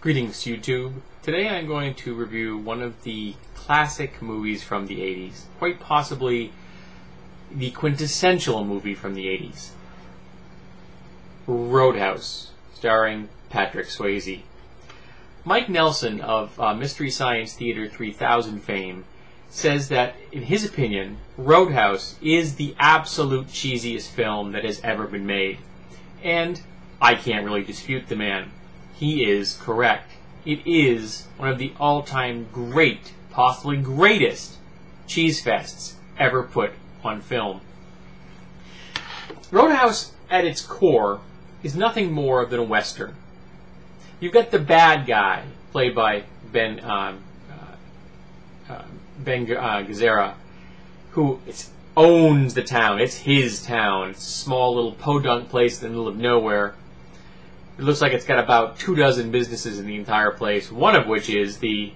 Greetings, YouTube. Today I'm going to review one of the classic movies from the 80s, quite possibly the quintessential movie from the 80s. Roadhouse, starring Patrick Swayze. Mike Nelson of Mystery Science Theater 3000 fame says that, in his opinion, Roadhouse is the absolute cheesiest film that has ever been made. And I can't really dispute the man. He is correct. It is one of the all-time great, possibly greatest, cheese fests ever put on film. Roadhouse, at its core, is nothing more than a Western. You've got the bad guy, played by Ben Gazzara, who owns the town. It's his town. It's a small little podunk place in the middle of nowhere. It looks like it's got about 24 businesses in the entire place, one of which is the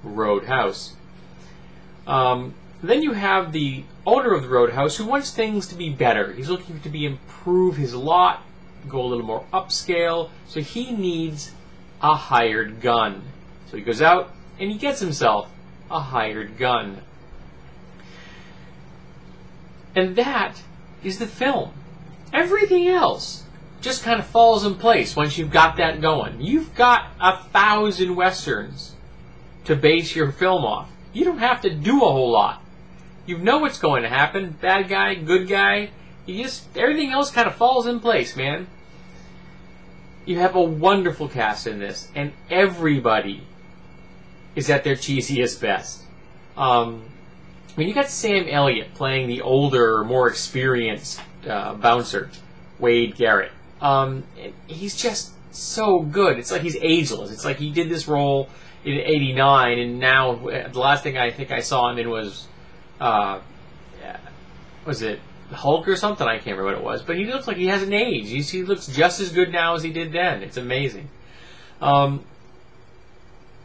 Roadhouse. Then you have the owner of the Roadhouse who wants things to be better. He's looking to improve his lot, go a little more upscale, so he needs a hired gun. So he goes out and he gets himself a hired gun. And that is the film. Everything else just kind of falls in place once you've got that going. You've got 1,000 westerns to base your film off. You don't have to do a whole lot. You know what's going to happen. Bad guy, good guy. Everything else kind of falls in place, man. You have a wonderful cast in this, and everybody is at their cheesiest best. You got Sam Elliott playing the older, more experienced bouncer, Wade Garrett. He's just so good. It's like he's ageless. It's like he did this role in '89, and now the last thing I think I saw him in was it Hulk or something? I can't remember what it was. But he looks like he hasn't aged. He looks just as good now as he did then. It's amazing. And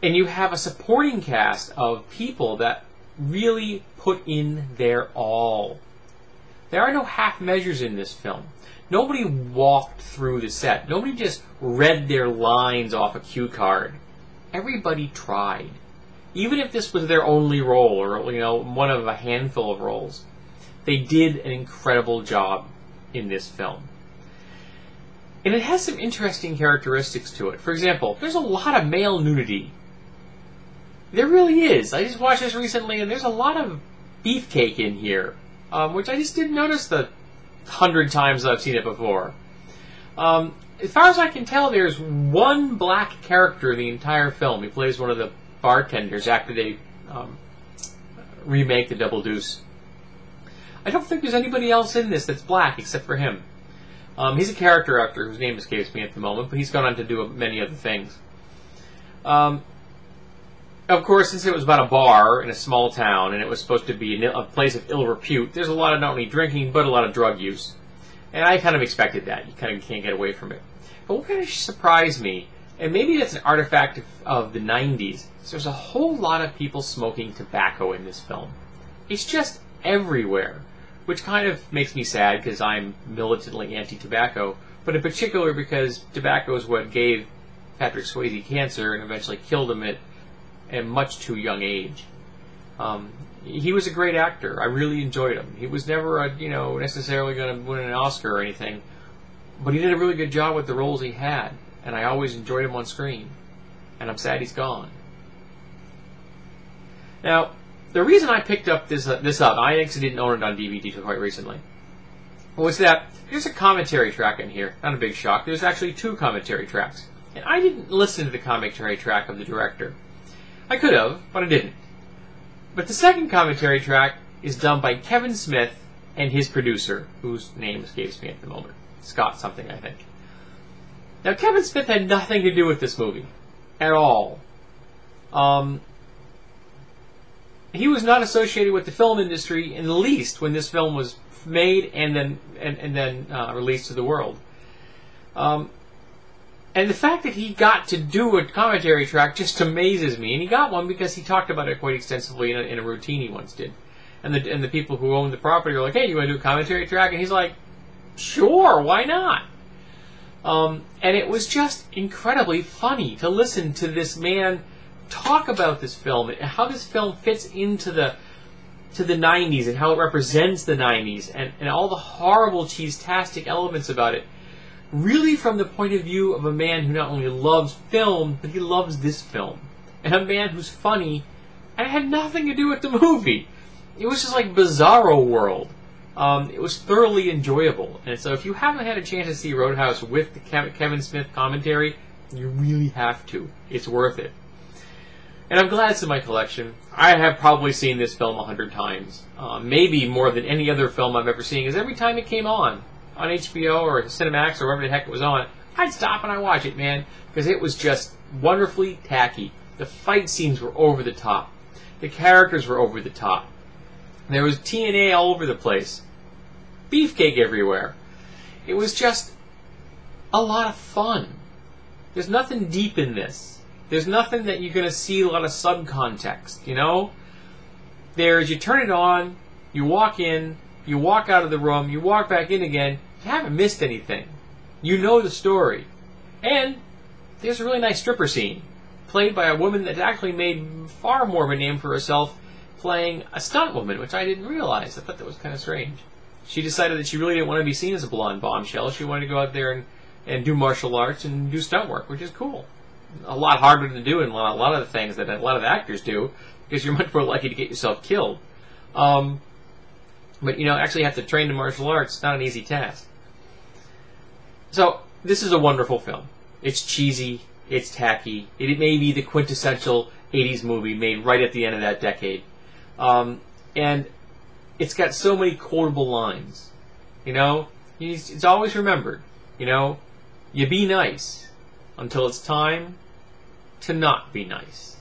you have a supporting cast of people that really put in their all. There are no half measures in this film. Nobody walked through the set. Nobody just read their lines off a cue card. Everybody tried. Even if this was their only role, or one of a handful of roles, they did an incredible job in this film. And it has some interesting characteristics to it. For example, there's a lot of male nudity. There really is. I just watched this recently, and there's a lot of beefcake in here, which I just didn't notice the 100 times I've seen it before. As far as I can tell, there's one black character in the entire film. He plays one of the bartenders after they remake the Double Deuce. I don't think there's anybody else in this that's black except for him. He's a character actor whose name escapes me at the moment, but he's gone on to do many other things. Of course, since it was about a bar in a small town and it was supposed to be a place of ill repute, there's a lot of not only drinking, but a lot of drug use. And I kind of expected that. You kind of can't get away from it. But what kind of surprised me, and maybe that's an artifact of the 90s, is there's a whole lot of people smoking tobacco in this film. It's just everywhere, which kind of makes me sad because I'm militantly anti-tobacco, but in particular because tobacco is what gave Patrick Swayze cancer and eventually killed him at a much too young age. He was a great actor. I really enjoyed him. He was never necessarily going to win an Oscar or anything, but he did a really good job with the roles he had, and I always enjoyed him on screen. And I'm sad he's gone. Now, the reason I picked up this up, I actually didn't own it on DVD until quite recently, was that there's a commentary track in here. Not a big shock. There's actually 2 commentary tracks. And I didn't listen to the commentary track of the director. I could have, but I didn't. But the second commentary track is done by Kevin Smith and his producer, whose name escapes me at the moment. Scott something, I think. Now, Kevin Smith had nothing to do with this movie. At all. He was not associated with the film industry in the least when this film was made and then released to the world. And the fact that he got to do a commentary track just amazes me. And he got one because he talked about it quite extensively in a routine he once did. And the people who owned the property were like, hey, you want to do a commentary track? And he's like, sure, why not? And it was just incredibly funny to listen to this man talk about this film and how this film fits into the 90s and how it represents the 90s and all the horrible cheese-tastic elements about it, really from the point of view of a man who not only loves film, but he loves this film. And a man who's funny, and it had nothing to do with the movie. It was just like Bizarro World. It was thoroughly enjoyable. And so if you haven't had a chance to see Roadhouse with the Kevin Smith commentary, you really have to. It's worth it. And I'm glad it's in my collection. I have probably seen this film 100 times. Maybe more than any other film I've ever seen, because every time it came on HBO or Cinemax or wherever the heck it was on, I'd stop and I'd watch it, man, because it was just wonderfully tacky. The fight scenes were over the top. The characters were over the top. There was TNA all over the place. Beefcake everywhere. It was just a lot of fun. There's nothing deep in this. There's nothing that you're going to see a lot of subcontext, you know? There's, you turn it on, you walk in, you walk out of the room, you walk back in again, you haven't missed anything. You know the story. And there's a really nice stripper scene, played by a woman that actually made far more of a name for herself playing a stunt woman, which I didn't realize. I thought that was kind of strange. She decided that she really didn't want to be seen as a blonde bombshell. She wanted to go out there and do martial arts and do stunt work, which is cool. A lot harder to do than a lot of the things that a lot of actors do, because you're much more likely to get yourself killed. But, you know, actually have to train in martial arts. It's not an easy task. So, this is a wonderful film. It's cheesy. It's tacky. It may be the quintessential 80s movie made right at the end of that decade. And it's got so many quotable lines. You know? It's always remembered. You know? You be nice until it's time to not be nice.